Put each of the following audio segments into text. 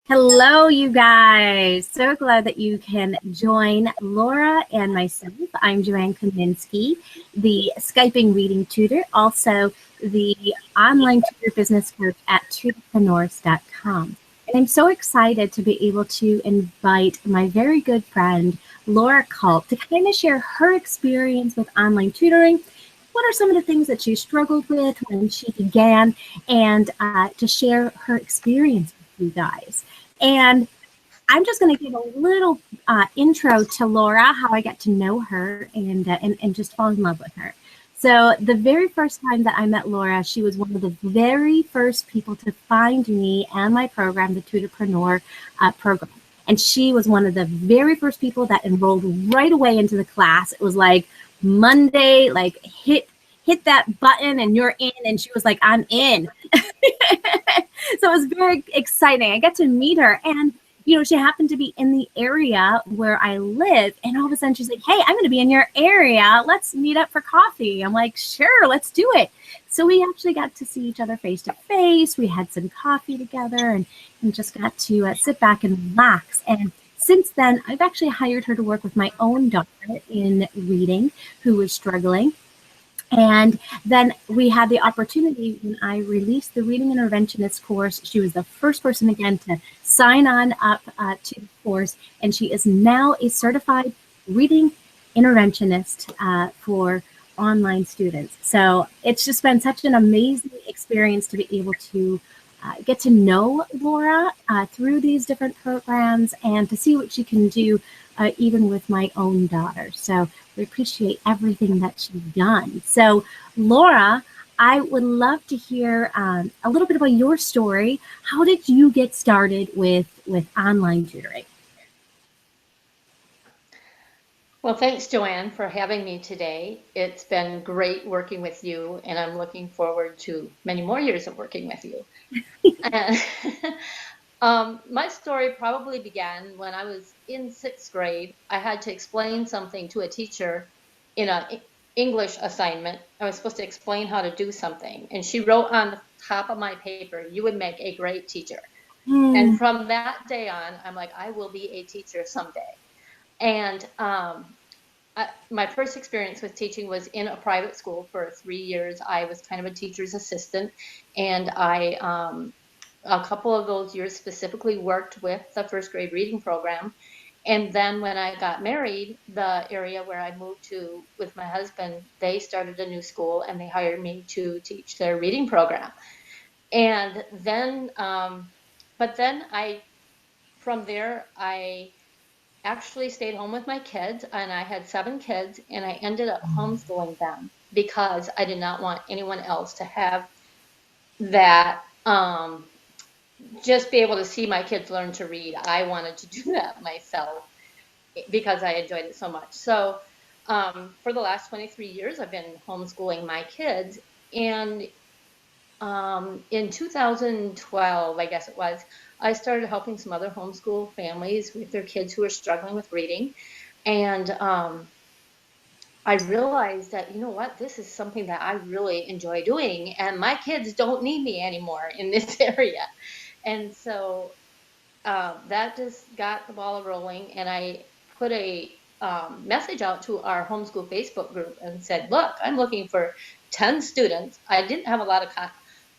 Hello, you guys. So glad that you can join Laura and myself. I'm Joanne Kaminski, the Skyping reading tutor, also the online tutor business coach at tutorpreneurs.com. And I'm so excited to be able to invite my very good friend, Laura Kulp, to kind of share her experience with online tutoring. What are some of the things that she struggled with when she began, and to share her experience with you guys. And I'm just going to give a little intro to Laura, how I got to know her and just fall in love with her. So the very first time that I met Laura, she was one of the very first people to find me and my program, the Tutorpreneur program. And she was one of the very first people that enrolled right away into the class. It was like Monday, like hit that button and you're in. And she was like, I'm in. So it was very exciting. I got to meet her, and she happened to be in the area where I live, and all of a sudden she's like, hey, I'm going to be in your area. Let's meet up for coffee. I'm like, sure, let's do it. So we actually got to see each other face to face. We had some coffee together and just got to sit back and relax. And since then, I've actually hired her to work with my own daughter in reading, who was struggling. And then we had the opportunity when I released the Reading Interventionist course. She was the first person again to sign on up to the course, and she is now a certified reading interventionist for online students. So it's just been such an amazing experience to be able to get to know Laura through these different programs and to see what she can do even with my own daughter. So we appreciate everything that she's done. So Laura, I would love to hear a little bit about your story. How did you get started with online tutoring? Well, thanks, Joanne, for having me today. It's been great working with you, and I'm looking forward to many more years of working with you. My story probably began when I was in 6th grade. I had to explain something to a teacher in an English assignment. I was supposed to explain how to do something, and she wrote on the top of my paper, "You would make a great teacher." And from that day on, I'm like, I will be a teacher someday. And my first experience with teaching was in a private school for 3 years. I was kind of a teacher's assistant, and a couple of those years specifically worked with the 1st grade reading program. And then when I got married, the area where I moved to with my husband, they started a new school and they hired me to teach their reading program. And then, from there, I actually stayed home with my kids, and I had 7 kids, and I ended up homeschooling them because I did not want anyone else to have that, just be able to see my kids learn to read. I wanted to do that myself because I enjoyed it so much. So for the last 23 years, I've been homeschooling my kids. And in 2012, I guess it was, I started helping some other homeschool families with their kids who were struggling with reading. And I realized that, you know what, this is something that I really enjoy doing, and my kids don't need me anymore in this area. And so that just got the ball rolling, and I put a message out to our homeschool Facebook group and said, look, I'm looking for 10 students. I didn't have a lot of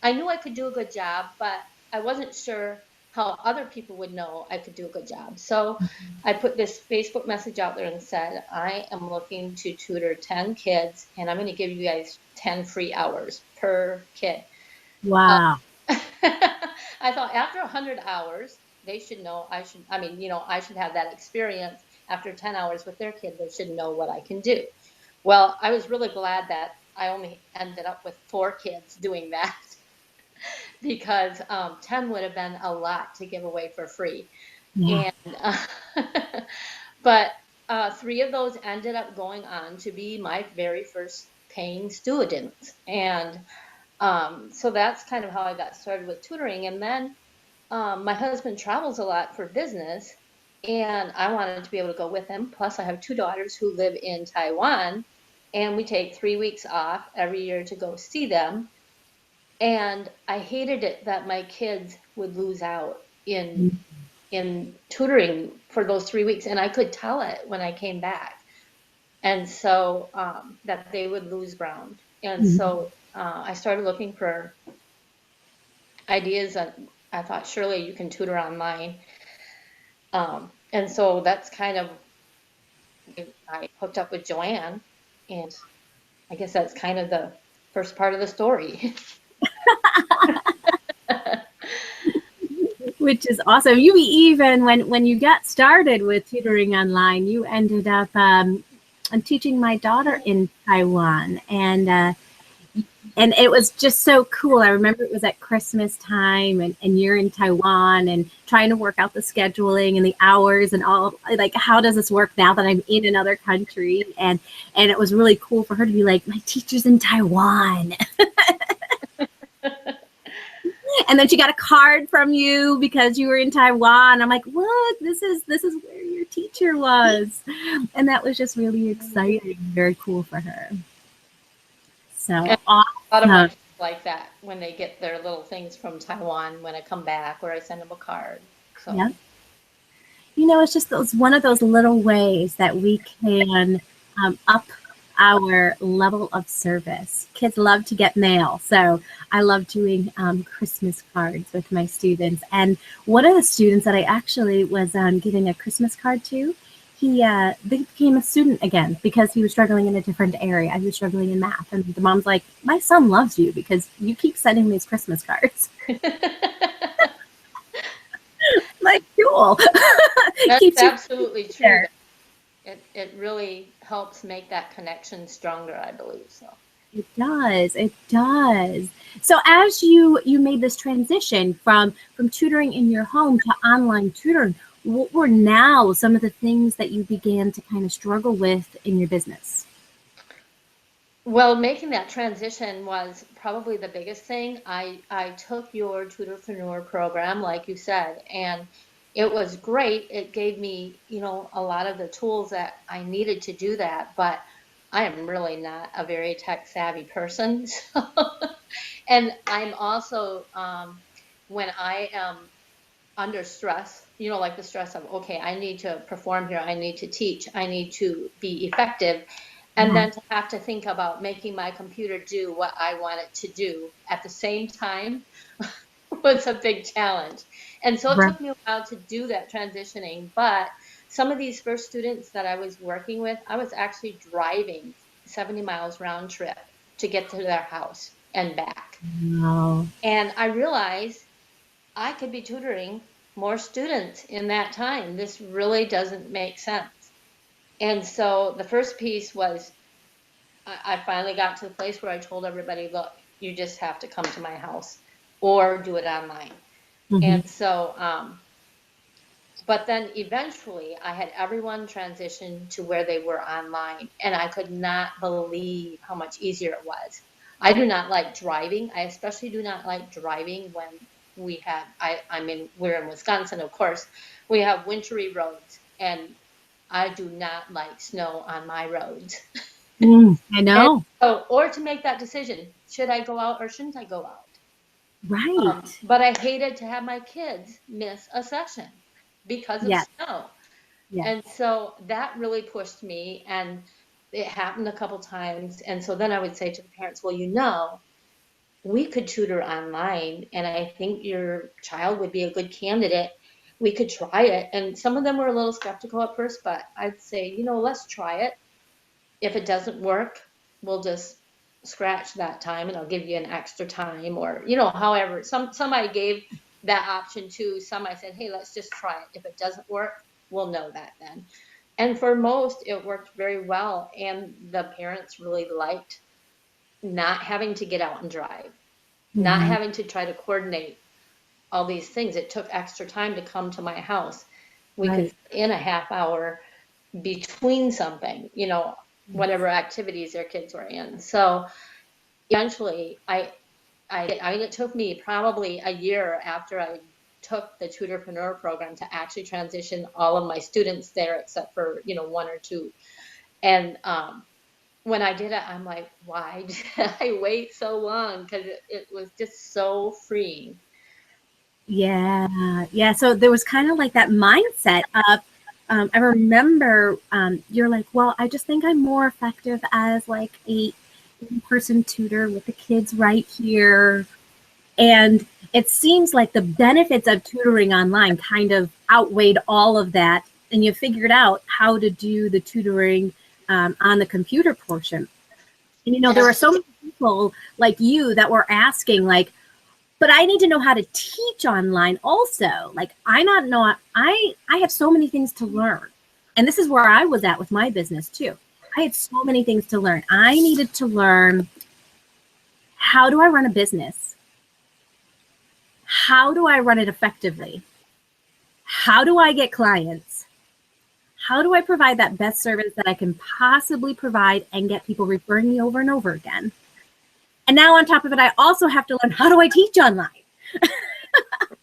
I knew I could do a good job, but I wasn't sure how other people would know I could do a good job. So I put this Facebook message out there and said, I am looking to tutor 10 kids, and I'm going to give you guys 10 free hours per kid. Wow. I thought after 100 hours, they should know I should have that experience. After 10 hours with their kid, they should know what I can do. Well, I was really glad that I only ended up with 4 kids doing that because 10 would have been a lot to give away for free. Yeah. And but 3 of those ended up going on to be my very first paying students. And so that's kind of how I got started with tutoring. And then my husband travels a lot for business, and I wanted to be able to go with him. Plus, I have 2 daughters who live in Taiwan, and we take 3 weeks off every year to go see them. And I hated it that my kids would lose out in in tutoring for those 3 weeks, and I could tell it when I came back. And so that they would lose ground. And so I started looking for ideas, and I thought surely you can tutor online. And so that's kind of, I hooked up with Joanne, and I guess that's kind of the first part of the story. Which is awesome. You even, when you got started with tutoring online, you ended up teaching my daughter in Taiwan, and it was just so cool. I remember it was at Christmas time, and you're in Taiwan and trying to work out the scheduling and the hours and all, like, how does this work now that I'm in another country? And it was really cool for her to be like, my teacher's in Taiwan. And then she got a card from you because you were in Taiwan. I'm like, what? This is where your teacher was. And that was just really exciting, very cool for her. So And awesome. a lot of my kids like that when they get their little things from Taiwan when I come back, or I send them a card. So. Yeah. You know, it's just one of those little ways that we can up our level of service. Kids love to get mail, so I love doing Christmas cards with my students. And one of the students that I actually was giving a Christmas card to, he became a student again because he was struggling in a different area. He was struggling in math, and the mom's like, "My son loves you because you keep sending these Christmas cards." Like, cool. That's absolutely true. It really helps make that connection stronger, I believe. So It does. It does. So as you made this transition from tutoring in your home to online tutoring, what were now some of the things that you began to kind of struggle with in your business? well, making that transition was probably the biggest thing. I took your Tutorpreneur program, like you said, and it was great. It gave me, a lot of the tools that I needed to do that, but I am really not a very tech savvy person. So, and I'm also, when I am under stress, like the stress of, okay, I need to perform here, I need to teach, I need to be effective, and Yeah. then to have to think about making my computer do what I want it to do at the same time was a big challenge. And so it Right. took me a while to do that transitioning. But some of these first students that I was working with, I was actually driving 70 miles round trip to get to their house and back. Wow. And I realized I could be tutoring more students in that time. This really doesn't make sense. And so the first piece was I finally got to the place where I told everybody, look, you just have to come to my house or do it online. Mm-hmm. And so, but then eventually I had everyone transition to where they were online, and I could not believe how much easier it was. I do not like driving. I especially do not like driving when we're in Wisconsin, of course. We have wintry roads, and I do not like snow on my roads. I And know. so, or to make that decision, should I go out or shouldn't I go out? Right. But I hated to have my kids miss a session because of Yes. snow. Yes. And so that really pushed me, and it happened a couple times. And so then I would say to the parents, well, we could tutor online, and I think your child would be a good candidate. We could try it. And some of them were a little skeptical at first, but I'd say, let's try it. If it doesn't work, we'll just scratch that time and I'll give you an extra time, or, however, some I gave that option to. Some I said, hey, let's just try it. If it doesn't work, we'll know that then. And for most, it worked very well. And the parents really liked not having to get out and drive, not Mm-hmm. having to try to coordinate all these things. It took extra time to come to my house. We could Right. in a half hour between something, whatever activities their kids were in. So eventually it took me probably a year after I took the Tutorpreneur program to actually transition all of my students there, except for, one or two. And when I did it, I'm like, why did I wait so long? Because it was just so freeing. Yeah, yeah. So there was kind of like that mindset of, I remember you're like, well, I just think I'm more effective as like a in-person tutor with the kids right here. And it seems like the benefits of tutoring online kind of outweighed all of that. And you figured out how to do the tutoring on the computer portion. And, there were so many people like you that were asking, like, but I need to know how to teach online also. Like, I have so many things to learn. And this is where I was at with my business too. I had so many things to learn. I needed to learn, how do I run a business? How do I run it effectively? How do I get clients? How do I provide that best service that I can possibly provide and get people referring me over and over again? And now on top of it, I also have to learn, how do I teach online?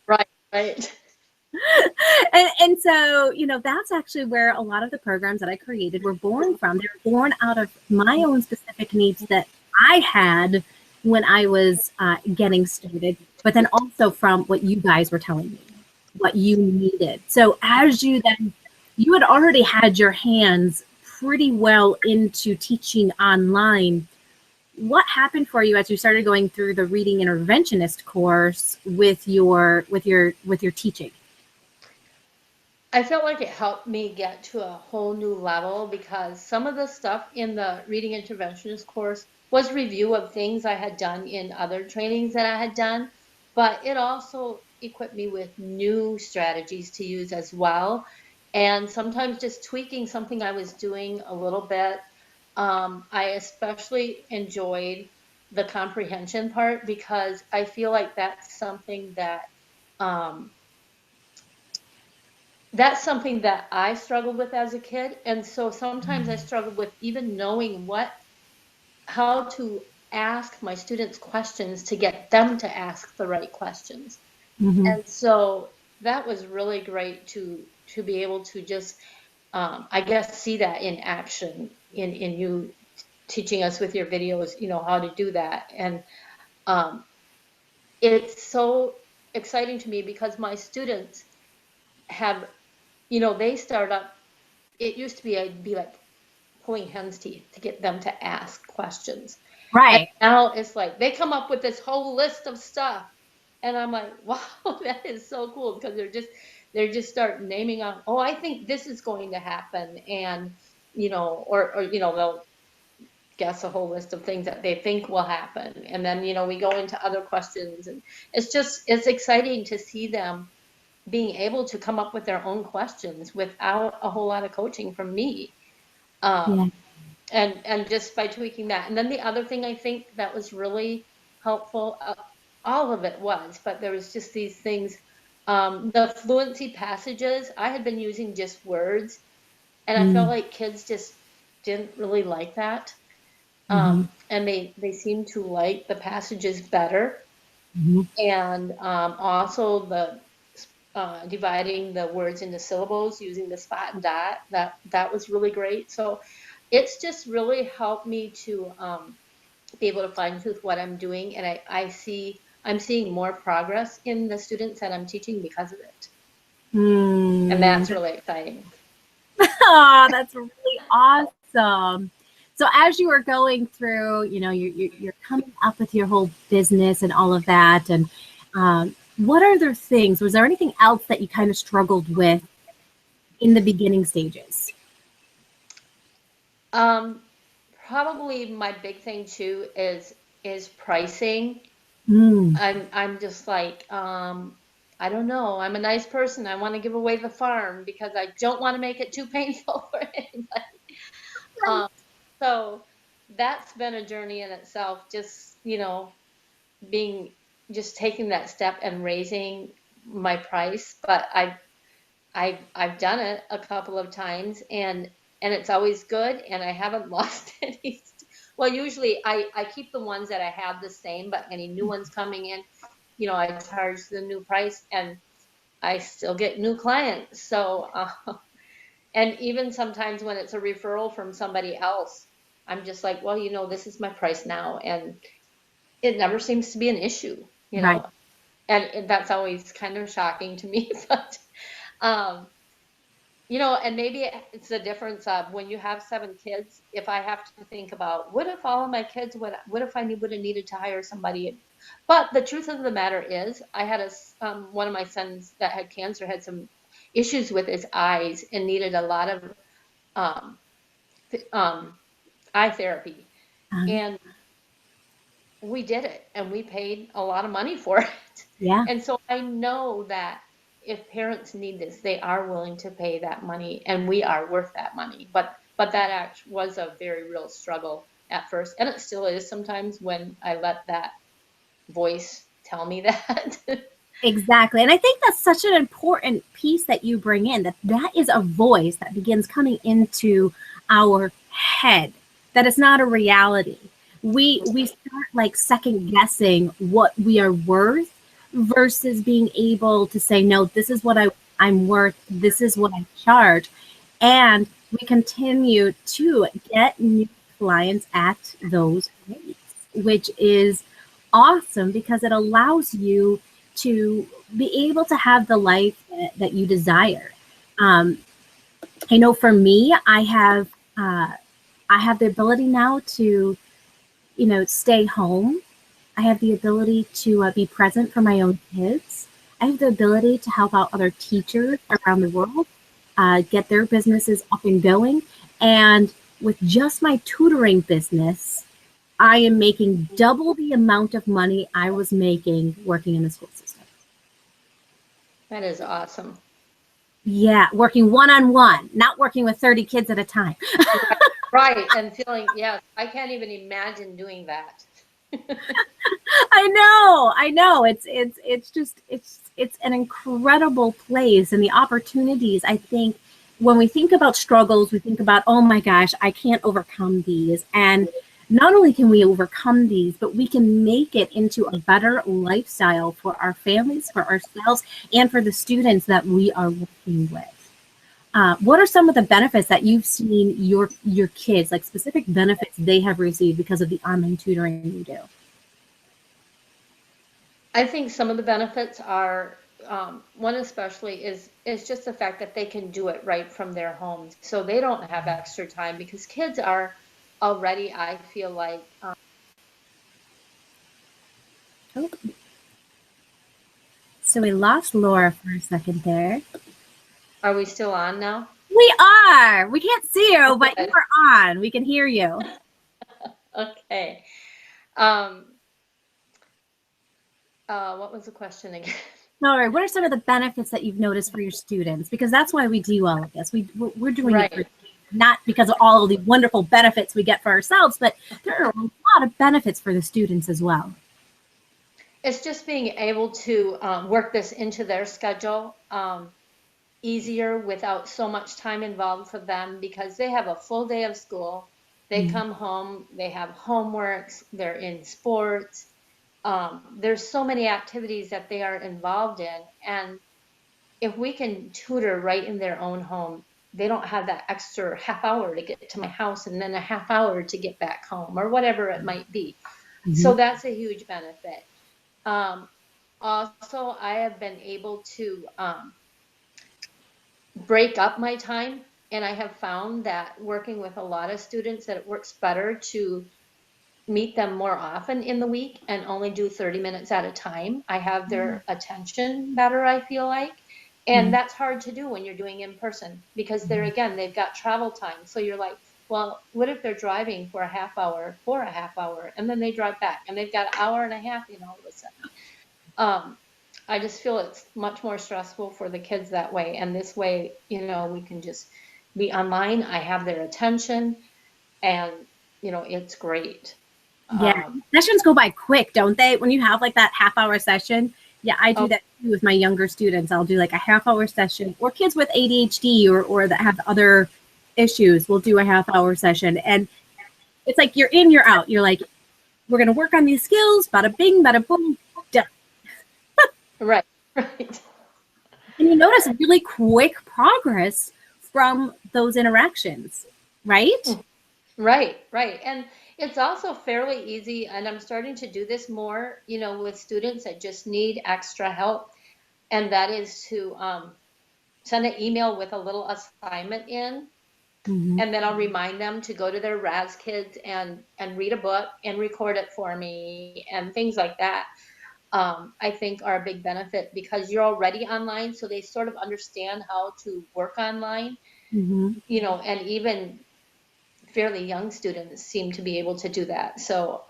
Right, right. And so, that's actually where a lot of the programs that I created were born from. They were born out of my own specific needs that I had when I was getting started, but then also from what you guys were telling me, what you needed. So as you had already had your hands pretty well into teaching online. What happened for you as you started going through the reading interventionist course with your teaching? I felt like it helped me get to a whole new level because some of the stuff in the reading interventionist course was review of things I had done in other trainings that I had done, but it also equipped me with new strategies to use as well. And sometimes just tweaking something I was doing a little bit. I especially enjoyed the comprehension part because I feel like um, that's something that I struggled with as a kid. And so sometimes I struggled with even knowing how to ask my students questions to get them to ask the right questions. Mm-hmm. And so that was really great to be able to just, I guess, see that in action in you teaching us with your videos, how to do that. And um, it's so exciting to me because my students have, they start up. It used to be I'd be like pulling hen's teeth to get them to ask questions. And Right. now it's like they come up with this whole list of stuff. And I'm like, wow, that is so cool because they're just start naming out, oh, I think this is going to happen. And, or they'll guess a whole list of things that they think will happen. And then, we go into other questions and it's exciting to see them being able to come up with their own questions without a whole lot of coaching from me. Yeah. Um, and just by tweaking that. And then the other thing I think that was really helpful, all of it was, but there was just these things. The fluency passages, I had been using just words, and I felt Mm-hmm. like kids just didn't really like that. Mm-hmm. And they seemed to like the passages better. Mm-hmm. And also the dividing the words into syllables using the spot and dot, that was really great. So it's just really helped me to be able to fine tooth what I'm doing, and I'm seeing more progress in the students that I'm teaching because of it, and Mm. that's really exciting. Oh, that's really awesome. So as you were going through, you're coming up with your whole business and all of that, and what other things? Was there anything else that you kind of struggled with in the beginning stages? Um, Probably my big thing too is pricing. Mm. I'm just like, I don't know. I'm a nice person. I want to give away the farm because I don't want to make it too painful for anybody. Um, so that's been a journey in itself, just, being just taking that step and raising my price. But I've done it a couple of times and it's always good and I haven't lost any. Well, usually I keep the ones that I have the same, but any new ones coming in, I charge the new price and I still get new clients. So, and even sometimes when it's a referral from somebody else, I'm just like, well, this is my price now. And it never seems to be an issue, Right. And that's always kind of shocking to me. But, um, you know, and maybe it's the difference of when you have 7 kids, if I have to think about what if all of my kids, what if I would have needed to hire somebody? But the truth of the matter is, I had one of my sons that had cancer had some issues with his eyes and needed a lot of um, um, eye therapy. Um, And we did it and we paid a lot of money for it. yeah. And so I know that if parents need this, they are willing to pay that money and we are worth that money. But that act was a very real struggle at first. And it still is sometimes when I let that voice tell me that. Exactly. And I think that's such an important piece that you bring in, that that is a voice that begins coming into our head, that is not a reality. We start like second guessing what we are worth versus being able to say, no, this is what I'm worth, this is what I charge. And we continue to get new clients at those rates, which is awesome because it allows you to be able to have the life that you desire. Um, I know for me, I have the ability now to, stay home. I have the ability to be present for my own kids. I have the ability to help out other teachers around the world, get their businesses up and going. And with just my tutoring business, I am making double the amount of money I was making working in the school system. That is awesome. Yeah, working one-on-one, not working with 30 kids at a time. Right. And feeling, yes, I can't even imagine doing that. I know. It's an incredible place, and the opportunities. I think when we think about struggles, we think about, oh my gosh, I can't overcome these. And not only can we overcome these, but we can make it into a better lifestyle for our families, for ourselves, and for the students that we are working with. What are some of the benefits that you've seen your kids, like specific benefits they have received because of the online tutoring you do? I think some of the benefits are one especially is just the fact that they can do it right from their homes, so they don't have extra time because kids are already, I feel like, Oh, so we lost Laura for a second there. are we still on now? We are. We can't see you, but you Okay. are on. We can hear you. Okay. Um, what was the question again? All right. What are some of the benefits that you've noticed for your students? Because that's why we do all of this. We're doing it for Right. not because of all of the wonderful benefits we get for ourselves, but there are a lot of benefits for the students as well. It's just being able to work this into their schedule easier without so much time involved for them because they have a full day of school. They Mm. come home, they have homeworks, they're in sports. There's so many activities that they are involved in. And if we can tutor right in their own home, they don't have that extra half hour to get to my house and then a half hour to get back home or whatever it might be. So Mhm. that's a huge benefit. Um, Also, I have been able to break up my time, and I have found that working with a lot of students that it works better to meet them more often in the week and only do 30 minutes at a time. I have their attention better, I feel like. And Mhm. that's hard to do when you're doing in person because they're, again, they've got travel time. So you're like, well, what if they're driving for a half hour, and then they drive back and they've got an hour and a half, all of a sudden. I just feel it's much more stressful for the kids that way. And this way, we can just be online. I have their attention and, it's great. Yeah, Um, sessions go by quick, don't they? When you have like that half-hour session. Yeah, I do oh, that too with my younger students. I'll do like a half-hour session, or kids with ADHD or that have other issues will do a half-hour session. And it's like you're in, you're out. You're like, we're gonna work on these skills, bada bing, bada boom, done. right, right. And you notice really quick progress from those interactions, right? Right, right. And It's also fairly easy, and I'm starting to do this more, with students that just need extra help, and that is to send an email with a little assignment in, Mhm. and then I'll remind them to go to their Raz Kids and read a book and record it for me and things like that. I think are a big benefit because you're already online, so they sort of understand how to work online, Mhm. and even fairly young students seem to be able to do that. So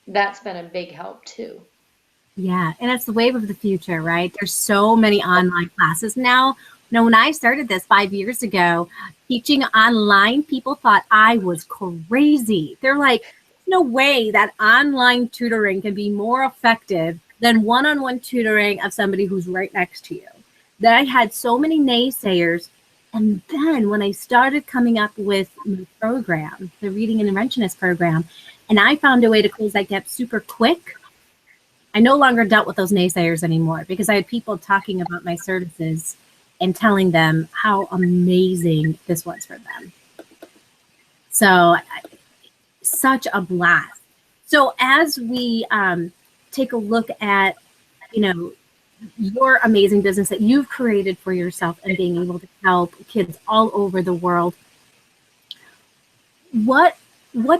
that's been a big help too. Yeah, and it's the wave of the future, right? There's so many online classes now. When I started this 5 years ago, teaching online, people thought I was crazy. They're like, no way that online tutoring can be more effective than one-on-one tutoring of somebody who's right next to you. That I had so many naysayers. And then when I started coming up with my program, the Reading Interventionist program, and I found a way to close that gap super quick, I no longer dealt with those naysayers anymore because I had people talking about my services and telling them how amazing this was for them. So, such a blast. So, as we take a look at, you know, your amazing business that you've created for yourself and being able to help kids all over the world, what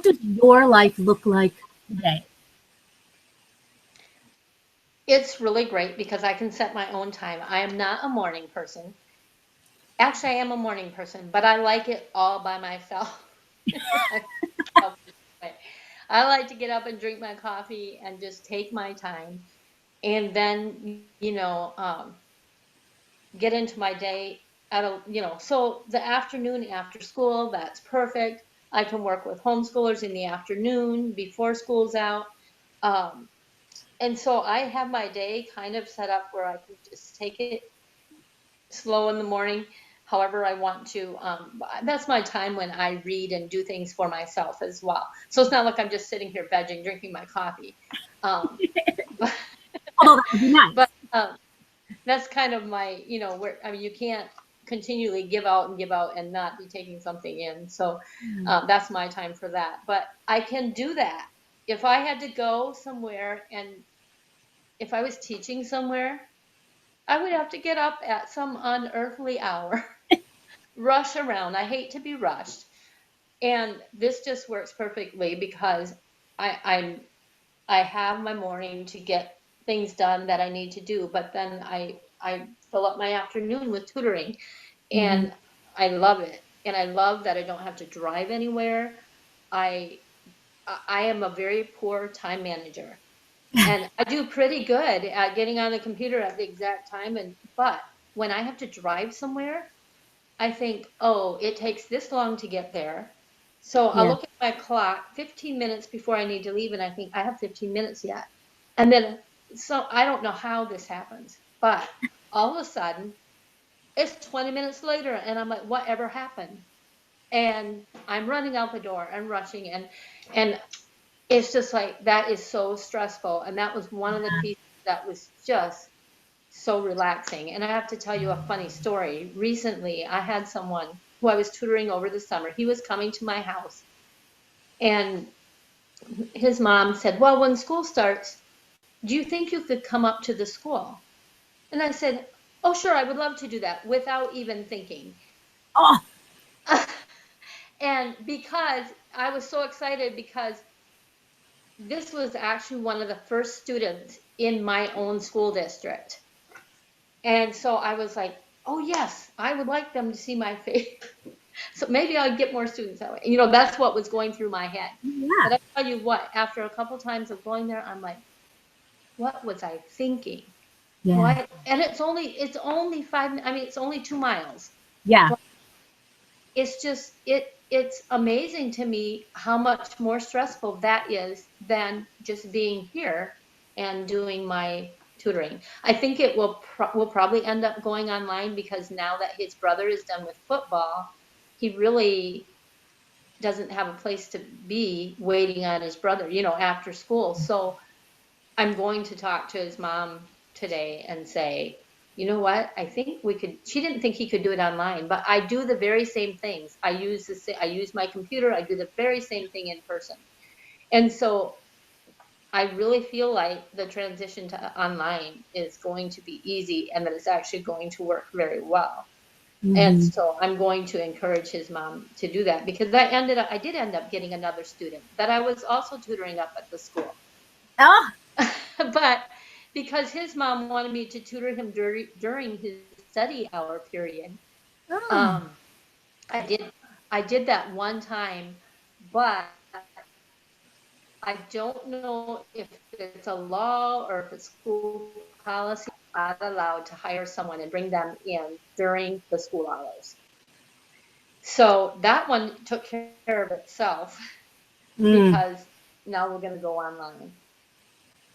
does your life look like today? It's really great because I can set my own time. I am not a morning person. Actually, I am a morning person, but I like it all by myself. I like to get up and drink my coffee and just take my time and then, get into my day so the afternoon after school, that's perfect. I can work with homeschoolers in the afternoon before school's out. Um, and so I have my day kind of set up where I can just take it slow in the morning, however I want to. That's my time when I read and do things for myself as well. So it's not like I'm just sitting here vegging, drinking my coffee. Um, but Although that would be nice. but that's kind of my, where I mean, you can't continually give out and not be taking something in. So that's my time for that. But I can do that. If I had to go somewhere and if I was teaching somewhere, I would have to get up at some unearthly hour, rush around. I hate to be rushed. And this just works perfectly because I, I'm I have my morning to get things done that I need to do, but then I fill up my afternoon with tutoring, Mhm. and I love it. And I love that I don't have to drive anywhere. I I am a very poor time manager, and I do pretty good at getting on the computer at the exact time. And but when I have to drive somewhere, I think, oh, it takes this long to get there. So I'll Yeah. look at my clock 15 minutes before I need to leave, and I think I have 15 minutes yet. And then, so I don't know how this happens, but all of a sudden, it's 20 minutes later, and I'm like, whatever happened? And I'm running out the door and rushing, and it's just like that is so stressful. And that was one of the pieces that was just so relaxing. And I have to tell you a funny story. Recently, I had someone who I was tutoring over the summer. He was coming to my house, and his mom said, well, when school starts, do you think you could come up to the school? And I said, oh, sure, I would love to do that without even thinking. Oh, And because I was so excited because this was actually one of the first students in my own school district. And so I was like, oh, yes, I would like them to see my face. So maybe I'll get more students that way. That's what was going through my head. yeah. But I tell you what, after a couple times of going there, I'm like, what was I thinking? Yeah. Why? And it's only I mean, it's only 2 miles. Yeah. But it's just, it's amazing to me how much more stressful that is than just being here and doing my tutoring. I think it will probably end up going online because now that his brother is done with football, he really doesn't have a place to be waiting on his brother, after school. So I'm going to talk to his mom today and say, you know what? I think we could, she didn't think he could do it online, but I do the very same things. I use my computer. I do the very same thing in person. And so I really feel like the transition to online is going to be easy and that it's actually going to work very well. And Mhm. so I'm going to encourage his mom to do that, because I did end up getting another student that I was also tutoring up at the school. Oh, But because his mom wanted me to tutor him during his study hour period, oh. um, I did that one time, but I don't know if it's a law or if it's school policy. I'm not allowed to hire someone and bring them in during the school hours. So that one took care of itself Mm, because now we're going to go online.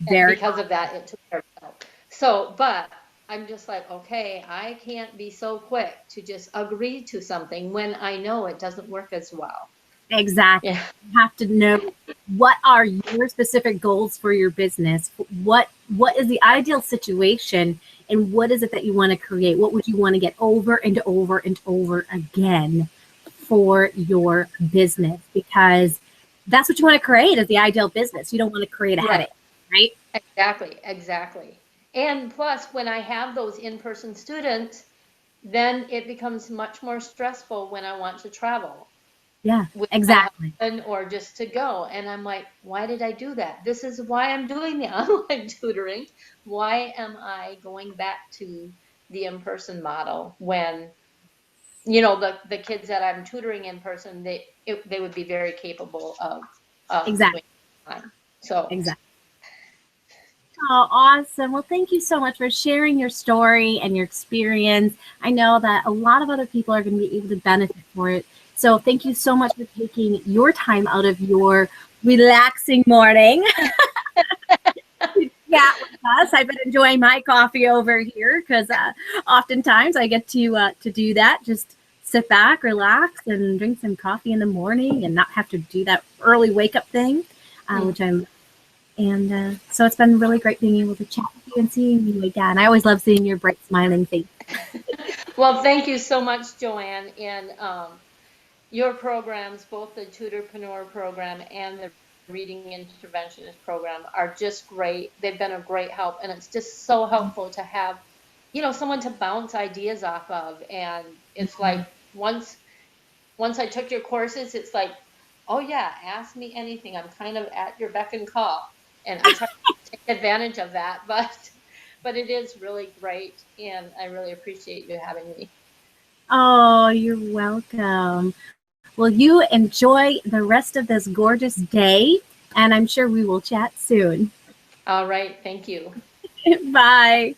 And very. because of that, it took care of itself. So, but I'm just like, okay, I can't be so quick to just agree to something when I know it doesn't work as well. Exactly. Yeah, You have to know what are your specific goals for your business. What is the ideal situation, and what is it that you want to create? What would you want to get over and over and over again for your business? Because that's what you want to create is the ideal business. You don't want to create a right. headache, right? Exactly, exactly. And plus, when I have those in-person students, then it becomes much more stressful when I want to travel Yeah, with my exactly. husband or just to go. And I'm like, why did I do that? This is why I'm doing the online tutoring. Why am I going back to the in-person model when, the kids that I'm tutoring in person, they would be very capable of Exactly. doing it online. So, Exactly. Oh, awesome. Well, thank you so much for sharing your story and your experience. I know that a lot of other people are going to be able to benefit for it. So thank you so much for taking your time out of your relaxing morning to chat with us. I've been enjoying my coffee over here because oftentimes I get to do that. Just sit back, relax, and drink some coffee in the morning and not have to do that early wake up thing, mm. which I'm and so it's been really great being able to chat with you and seeing you again. I always love seeing your bright, smiling face. Well, thank you so much, Joanne. And your programs, both the Tutorpreneur program and the Reading Interventionist program, are just great. They've been a great help, and it's just so helpful to have, someone to bounce ideas off of. And it's like once I took your courses, it's like, oh yeah, ask me anything. I'm kind of at your beck and call, and I try to take advantage of that. But it is really great, and I really appreciate you having me. Oh, you're welcome. Well, you enjoy the rest of this gorgeous day, and I'm sure we will chat soon. All right, thank you. Bye.